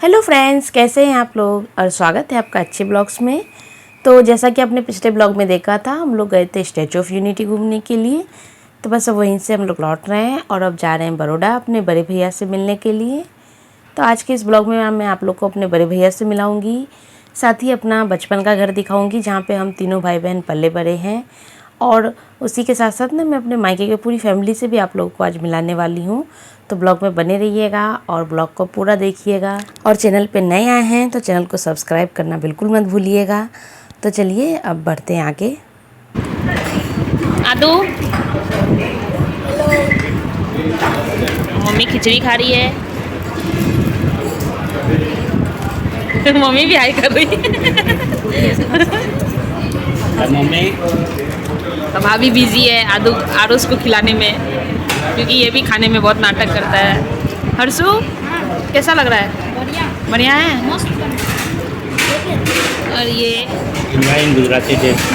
Hello friends, कैसे हैं आप लोग। और स्वागत है आपका अच्छे ब्लॉग्स में। तो जैसा कि आपने पिछले ब्लॉग में देखा था, हम लोग गए थे स्टैचू ऑफ यूनिटी घूमने के लिए। तो बस अब वहीं से हम लोग लौट रहे हैं और अब जा रहे हैं बड़ौदा अपने बड़े भैया से मिलने के लिए। तो आज के इस ब्लॉग में मैं आप लोग को अपने बड़े भैया से मिलाऊंगी, साथ ही अपना बचपन का घर दिखाऊंगी जहाँ पे हम तीनों भाई बहन पले बड़े हैं। और उसी के साथ साथ ना मैं अपने मायके के पूरी फैमिली से भी आप लोगों को आज मिलाने वाली हूँ। तो ब्लॉग में बने रहिएगा और ब्लॉग को पूरा देखिएगा। और चैनल पे नए आए हैं तो चैनल को सब्सक्राइब करना बिल्कुल मत भूलिएगा। तो चलिए अब बढ़ते हैं आगे। आदू, मम्मी खिचड़ी खा रही है। मम्मी भी हाय कर रही है। मम्मी भाभी बिजी है आरुष को खिलाने में, क्योंकि ये भी खाने में बहुत नाटक करता है। हर्षु, कैसा लग रहा है? बढ़िया है, मस्त। और ये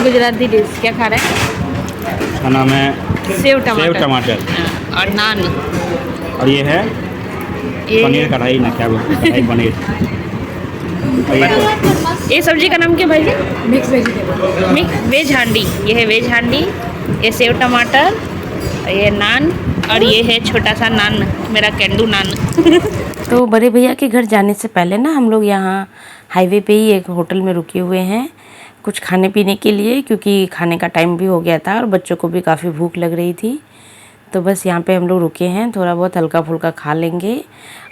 गुजराती डिश क्या खा रहा है? खाना में सेव टमाटर और नान। और ये है पनीर कढ़ाई ना, क्या बोलते हैं, कढ़ाई पनीर। ये सब्जी का नाम क्या भाई जी? मिक्स वेज हांडी। ये है वेज हांडी, ये सेव टमाटर, ये नान और ये है छोटा सा नान, मेरा कैंडू नान। तो बड़े भैया के घर जाने से पहले ना हम लोग यहाँ हाईवे पे ही एक होटल में रुके हुए हैं कुछ खाने पीने के लिए, क्योंकि खाने का टाइम भी हो गया था और बच्चों को भी काफ़ी भूख लग रही थी। तो बस यहाँ पे हम लोग रुके हैं, थोड़ा बहुत हल्का फुल्का खा लेंगे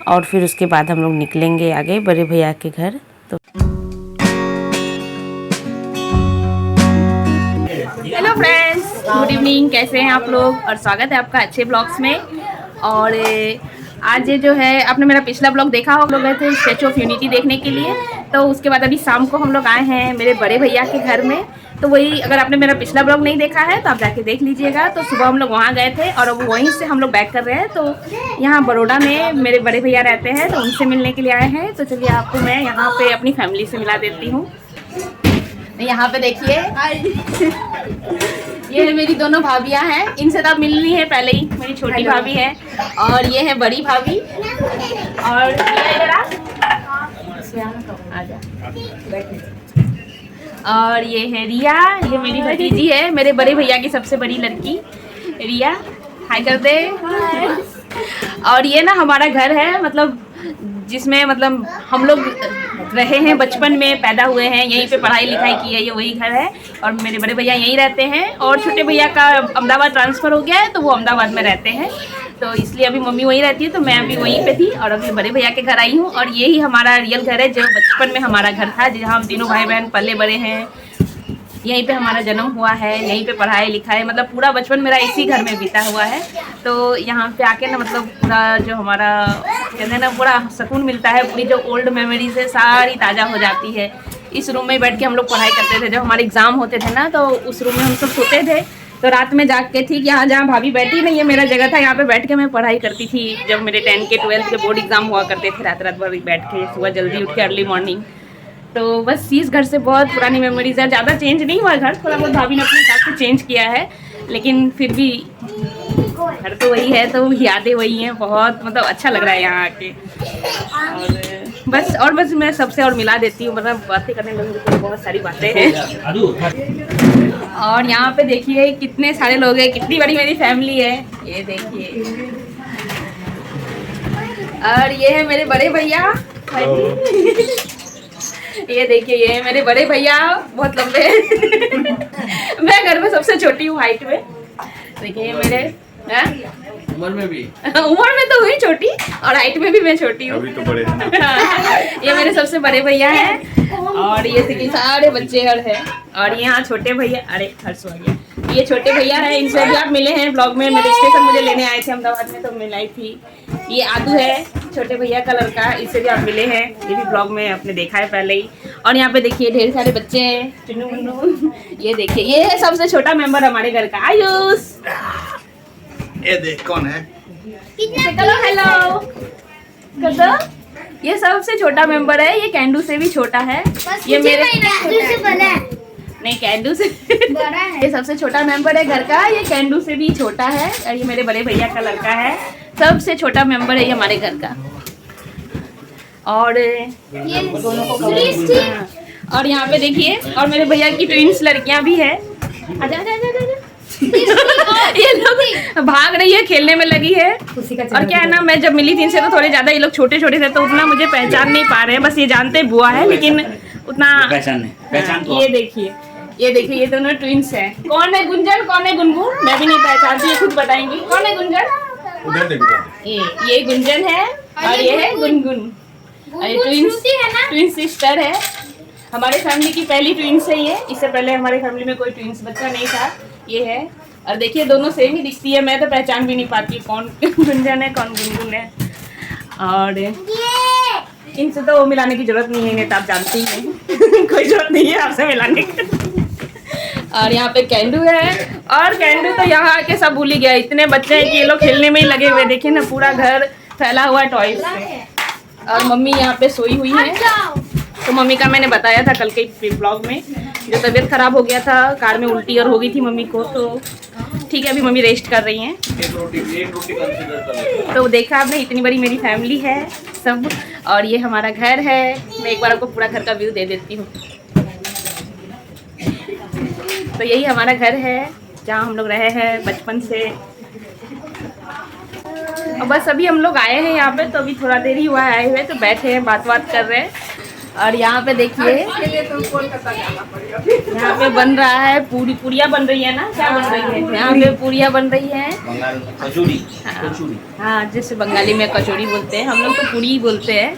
और फिर उसके बाद हम लोग निकलेंगे आगे बड़े भैया के घर। तो हेलो फ्रेंड्स, गुड इवनिंग, कैसे हैं आप लोग? और स्वागत है आपका अच्छे ब्लॉग्स में। और आज ये जो है, आपने मेरा पिछला ब्लॉग देखा हो, हम लोग गए थे स्टैचू ऑफ यूनिटी देखने के लिए। तो उसके बाद अभी शाम को हम लोग आए हैं मेरे बड़े भैया के घर में। तो वही, अगर आपने मेरा पिछला ब्लॉग नहीं देखा है तो आप जाके देख लीजिएगा। तो सुबह हम लोग वहाँ गए थे और अब वहीं से हम लोग बैक कर रहे हैं। तो यहाँ बड़ौदा में मेरे बड़े भैया रहते हैं, तो उनसे मिलने के लिए आए हैं। तो चलिए आपको मैं यहाँ पे अपनी फैमिली से मिला देती हूँ। यहाँ पे देखिए, ये है मेरी दोनों भाभियाँ हैं। इनसे तो आप मिल ली है पहले ही, मेरी छोटी भाभी है और ये है बड़ी भाभी। और ये इधर आ जा, और ये है रिया, ये मेरी भतीजी है, मेरे बड़े भैया की सबसे बड़ी लड़की रिया। हाय कर दे। और ये ना हमारा घर है, मतलब जिसमें मतलब हम लोग रहे हैं, बचपन में पैदा हुए हैं, यहीं पे पढ़ाई लिखाई की है, ये वही घर है। और मेरे बड़े भैया यहीं रहते हैं और छोटे भैया का अहमदाबाद ट्रांसफ़र हो गया है, तो वो अहमदाबाद में रहते हैं। तो इसलिए अभी मम्मी वहीं रहती है, तो मैं अभी वहीं पे थी और अभी बड़े भैया के घर आई हूँ। और यही हमारा रियल घर है, जो बचपन में हमारा घर था, जहाँ हम तीनों भाई बहन पले बड़े हैं। यहीं पे हमारा जन्म हुआ है, यहीं पे पढ़ाई लिखाई, मतलब पूरा बचपन मेरा इसी घर में बीता हुआ है। तो यहाँ पे आके ना, मतलब पूरा जो हमारा कहते हैं ना, पूरा सुकून मिलता है। पूरी जो ओल्ड मेमोरीज है सारी ताज़ा हो जाती है। इस रूम में बैठ के हम लोग पढ़ाई करते थे, जब हमारे एग्ज़ाम होते थे ना, तो उस रूम में हम सब सोते थे। तो रात में जाग के, ठीक यहाँ जहाँ भाभी बैठी नहीं, ये मेरा जगह था, यहाँ पे बैठ के मैं पढ़ाई करती थी। जब मेरे 10 के 12 के बोर्ड एग्जाम हुआ करते थे, रात भर बैठ के, सुबह जल्दी उठ के अर्ली मॉर्निंग। तो बस इस घर से बहुत पुरानी मेमोरीज है। ज़्यादा चेंज नहीं हुआ घर, थोड़ा बहुत भाभी ने अपने हिसाब से चेंज किया है, लेकिन फिर भी घर तो वही है, तो यादें वही हैं। बहुत मतलब अच्छा लग रहा है यहाँ आके। और बस मैं सबसे और मिला देती हूँ, मतलब बातें करने लगूँगी तो बहुत सारी बातें हैं। और यहाँ पे देखिए कितने सारे लोग हैं, कितनी बड़ी मेरी फैमिली है, ये देखिए। और ये है मेरे बड़े भैया, ये देखिए, ये है मेरे बड़े भैया, बहुत लंबे हैं। मैं घर में सबसे छोटी हूँ हाइट में। देखिए ये मेरे उम्र में तो हुई छोटी और हाइट में भी मैं छोटी हूँ। अभी तो बड़े हैं। ये मेरे सबसे बड़े भैया हैं और ये सारे बच्चे और हैं। और ये यहाँ छोटे भैया, अरे हर्ष भैया, ये छोटे भैया हैं। इनसे भी आप मिले हैं ब्लॉग में, मेरे स्टेशन मुझे लेने आए थे अहमदाबाद में, तो मिलाई थी। ये आदू है छोटे भैया का लड़का, इससे भी आप मिले हैं, ये भी ब्लॉग में आपने देखा है पहले ही। और यहाँ पे देखिए ढेर सारे बच्चे हैं, चुन्नू मुन्नू। ये देखिए, ये है सबसे छोटा मेंबर हमारे घर का, आयुष। ये देख कौन है, हेलो कर दो। ये सबसे छोटा मेंबर है, ये कैंडू से भी छोटा है। ये मेरे नहीं, कैंडू से बड़ा है। ये सबसे छोटा मेंबर है घर का, ये कैंडू से भी छोटा है। और ये मेरे बड़े भैया का लड़का है, सबसे छोटा मेंबर है ये हमारे घर का। और दोनों को हाँ। और यहाँ पे देखिए, और मेरे भैया की ट्विंस लड़कियां भी है। आजा आजा आजा आजा। ये लोग भाग रही है, खेलने में लगी है। और क्या है ना, मैं जब मिली थी इनसे तो थोड़े ज्यादा ये लोग छोटे छोटे थे, तो उतना मुझे पहचान नहीं पा रहे हैं। बस ये जानते बुआ है, लेकिन उतना पहचान। ये देखिए, ये दोनों ट्विंस हैं। कौन है गुंजन, कौन है गुनगुन, मैं भी नहीं पहचानती, ये खुद बताएंगी। कौन है गुंजन? ये गुंजन है और ये है गुनगुन। ट्विंस सिस्टर है। हमारे फैमिली की पहली ट्विंस है ये। इससे पहले हमारे फैमिली में कोई ट्विंस बच्चा नहीं था। ये है, और देखिए दोनों सेम ही दिखती है। मैं तो पहचान भी नहीं पाती कौन गुंजन है कौन गुनगुन है। और इनसे तो मिलाने की जरूरत नहीं है, इन्हें तो आप जानती ही हैं। कोई जरूरत नहीं है आपसे मिलाने की। और यहाँ पे कैंडू है, और कैंडू तो यहाँ आके सब भूल ही गया। इतने बच्चे हैं कि ये लोग खेलने में ही लगे हुए। देखिए ना, पूरा घर फैला हुआ है टॉयज से। और मम्मी यहाँ पे सोई हुई है। तो मम्मी का मैंने बताया था कल के ब्लॉग में, जो तबीयत खराब हो गया था, कार में उल्टी और हो गई थी मम्मी को। तो ठीक है, अभी मम्मी रेस्ट कर रही हैं। तो देखा आपने, इतनी बड़ी मेरी फैमिली है सब। और ये हमारा घर है। मैं एक बार आपको पूरा घर का व्यू दे देती हूँ। तो यही हमारा घर है, जहाँ हम लोग रहे हैं बचपन से। और बस अभी हम लोग आए हैं यहाँ पे, तो अभी थोड़ा देर ही हुआ है आए हुए, तो बैठे हैं, बात कर रहे हैं। और यहाँ पे देखिए, यहाँ पे बन रहा है पूरिया बन रही है ना, क्या बन रही है यहाँ पे? पूरिया बन रही है, कचौड़ी। हाँ, जिसे बंगाली में कचौड़ी बोलते हैं, हम लोग तो पूरी ही बोलते हैं।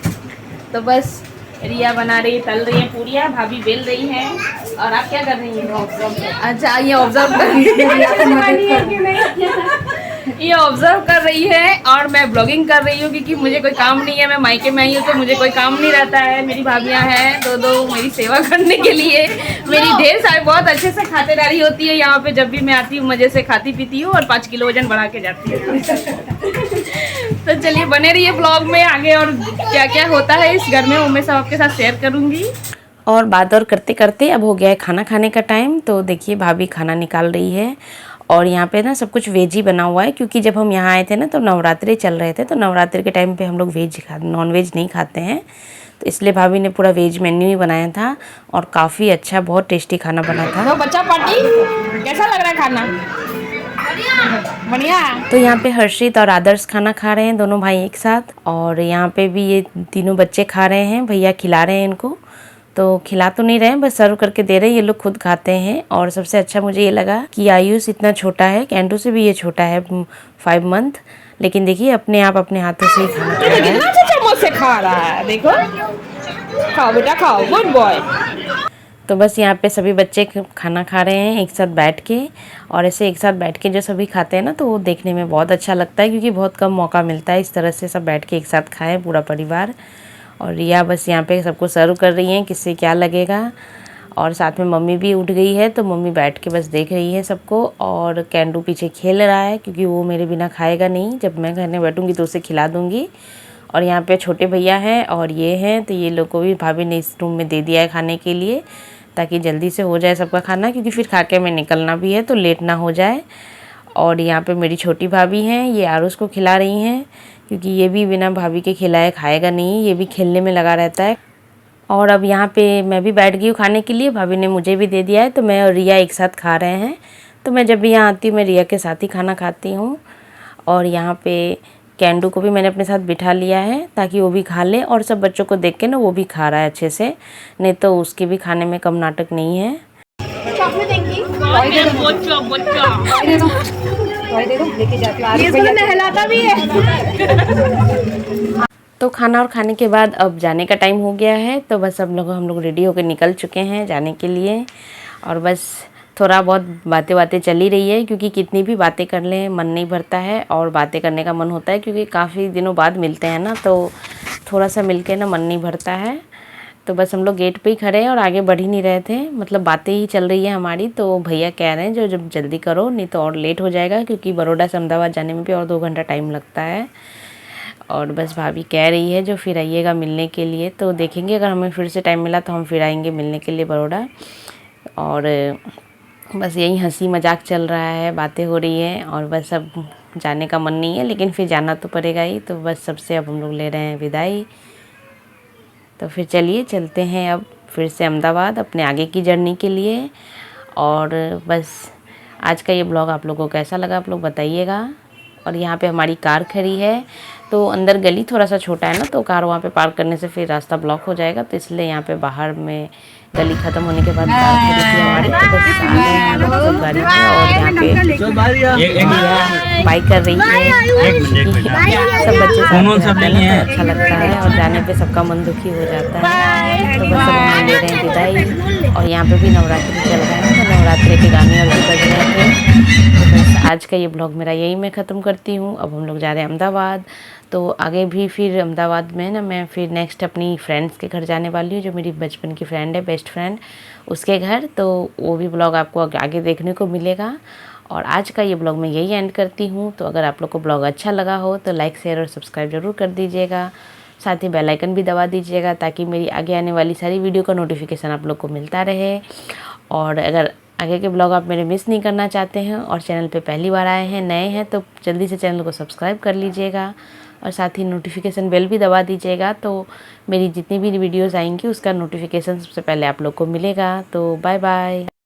तो बस रिया बना रही है, तल रही है पूरिया, भाभी बेल रही है। और आप क्या कर रही हैं? अच्छा, ये ऑब्जर्व कर रही है। ये ऑब्जर्व कर रही है और मैं ब्लॉगिंग कर रही हूँ, क्योंकि मुझे कोई काम नहीं है। मैं मायके में आई हूँ तो मुझे कोई काम नहीं रहता है। मेरी भाभियाँ हैं दो मेरी सेवा करने के लिए। मेरी ढेर सारी बहुत अच्छे से खातिरदारी होती है यहाँ पे। जब भी मैं आती हूँ मज़े से खाती पीती हूँ और 5 किलो वजन बढ़ा के जाती हूँ। तो चलिए बने रहिए ब्लॉग में आगे, और क्या क्या होता है इस घर में वो मैं सब आपके साथ शेयर करूँगी। और बात और करते करते अब हो गया है खाना खाने का टाइम। तो देखिए भाभी खाना निकाल रही है। और यहाँ पे ना सब कुछ वेज ही बना हुआ है, क्योंकि जब हम यहाँ आए थे ना तो नवरात्रि चल रहे थे। तो नवरात्रि के टाइम पे हम लोग नॉन वेज नहीं खाते हैं, तो इसलिए भाभी ने पूरा वेज मेन्यू ही बनाया था। और काफ़ी अच्छा, बहुत टेस्टी खाना बना था। तो बच्चा पार्टी कैसा लग रहा है खाना? बढ़िया। तो यहाँ पे हर्षित और आदर्श खाना खा रहे हैं, दोनों भाई एक साथ। और यहाँ पे भी ये तीनों बच्चे खा रहे हैं, भैया खिला रहे हैं इनको। तो खिला तो नहीं रहे हैं, बस सर्व करके दे रहे हैं, ये लोग खुद खाते हैं। और सबसे अच्छा मुझे ये लगा कि आयुष इतना छोटा है, कैंडू से भी ये छोटा है, 5 मंथ, लेकिन देखिए अपने आप अपने हाथों से ही खाना खा रहा है। कितना अच्छा चम्मच से खा रहा है, देखो। खाओ बेटा खाओ, गुड बॉय। तो बस यहाँ पे सभी बच्चे खाना खा रहे हैं एक साथ बैठ के। और ऐसे एक साथ बैठ के जो सभी खाते हैं ना, तो वो देखने में बहुत अच्छा लगता है, क्योंकि बहुत कम मौका मिलता है इस तरह से सब बैठ के एक साथ खाएं पूरा परिवार। और रिया बस यहाँ पे सबको सर्व कर रही हैं, किससे क्या लगेगा। और साथ में मम्मी भी उठ गई है, तो मम्मी बैठ के बस देख रही है सबको। और कैंडू पीछे खेल रहा है, क्योंकि वो मेरे बिना खाएगा नहीं। जब मैं खाने बैठूंगी तो उसे खिला दूंगी। और यहाँ पे छोटे भैया हैं और ये हैं, तो ये लोग को भी भाभी ने इस रूम में दे दिया है खाने के लिए, ताकि जल्दी से हो जाए सबका खाना, क्योंकि फिर खा के हमें निकलना भी है, तो लेट ना हो जाए। और यहाँ पे मेरी छोटी भाभी हैं, ये आरुष को खिला रही हैं, क्योंकि ये भी बिना भाभी के खिलाए खाएगा नहीं, ये भी खेलने में लगा रहता है। और अब यहाँ पे मैं भी बैठ गई हूँ खाने के लिए, भाभी ने मुझे भी दे दिया है, तो मैं और रिया एक साथ खा रहे हैं। तो मैं जब भी यहाँ आती हूँ मैं रिया के साथ ही खाना खाती हूँ। और यहाँ पे कैंडू को भी मैंने अपने साथ बिठा लिया है, ताकि वो भी खा ले। और सब बच्चों को देख के ना वो भी खा रहा है अच्छे से, नहीं तो उसके भी खाने में कम नाटक नहीं है। नहलाता भी है। तो खाना और खाने के बाद अब जाने का टाइम हो गया है, तो बस हम लोग रेडी होकर निकल चुके हैं जाने के लिए। और बस थोड़ा बहुत बातें चल ही रही है, क्योंकि कितनी भी बातें कर लें मन नहीं भरता है, और बातें करने का मन होता है, क्योंकि काफ़ी दिनों बाद मिलते हैं ना, तो थोड़ा सा मिलके ना मन नहीं भरता है। तो बस हम लोग गेट पे ही खड़े हैं और आगे बढ़ ही नहीं रहे थे, मतलब बातें ही चल रही है हमारी। तो भैया कह रहे हैं जो जब जल्दी करो, नहीं तो और लेट हो जाएगा, क्योंकि बड़ौदा से अहमदाबाद जाने में भी और 2 घंटा टाइम लगता है। और बस भाभी कह रही है जो फिर आइएगा मिलने के लिए, तो देखेंगे अगर हमें फिर से टाइम मिला तो हम फिर आएंगे मिलने के लिए बड़ौदा। और बस यही हंसी मजाक चल रहा है, बातें हो रही हैं, और बस अब जाने का मन नहीं है, लेकिन फिर जाना तो पड़ेगा ही। तो बस सबसे अब हम लोग ले रहे हैं विदाई। तो फिर चलिए चलते हैं अब फिर से अहमदाबाद अपने आगे की जर्नी के लिए। और बस आज का ये ब्लॉग आप लोगों को कैसा लगा आप लोग बताइएगा। और यहाँ पे हमारी कार खड़ी है, तो अंदर गली थोड़ा सा छोटा है ना, तो कार वहाँ पे पार्क करने से फिर रास्ता ब्लॉक हो जाएगा, तो इसलिए यहाँ पे बाहर में गली ख़त्म होने के बाद कार खड़ी थी हमारी। तो बस आ गए हैं हम लोग गाड़ी में और यहाँ पे बाइक कर रही है। सब बच्चे साथ में आते हैं तो अच्छा लगता है और जाने पे सबका मन दुखी हो जाता है। तो बस हम ले रहे हैं विदाई। और यहाँ पे भी नवरात्रि चल रहा है, तो नवरात्रि के गाने और भी बज रहे थे। तो बस आज का ये ब्लॉग मेरा यही मैं ख़त्म करती हूँ। अब हम लोग जा रहे हैं अहमदाबाद, तो आगे भी फिर अहमदाबाद में ना मैं फिर नेक्स्ट अपनी फ्रेंड्स के घर जाने वाली हूँ, जो मेरी बचपन की फ्रेंड है, बेस्ट फ्रेंड, उसके घर। तो वो भी ब्लॉग आपको आगे देखने को मिलेगा। और आज का ये ब्लॉग मैं यही एंड करती हूँ। तो अगर आप लोग को ब्लॉग अच्छा लगा हो तो लाइक शेयर और सब्सक्राइब ज़रूर कर दीजिएगा। साथ ही बेल आइकन भी दबा दीजिएगा ताकि मेरी आगे आने वाली सारी वीडियो का नोटिफिकेशन आप लोग को मिलता रहे। और अगर आगे के ब्लॉग आप मेरे मिस नहीं करना चाहते हैं और चैनल पे पहली बार आए हैं, नए हैं, तो जल्दी से चैनल को सब्सक्राइब कर लीजिएगा और साथ ही नोटिफिकेशन बेल भी दबा दीजिएगा। तो मेरी जितनी भी वीडियोस आएंगी उसका नोटिफिकेशन सबसे पहले आप लोग को मिलेगा। तो बाय बाय।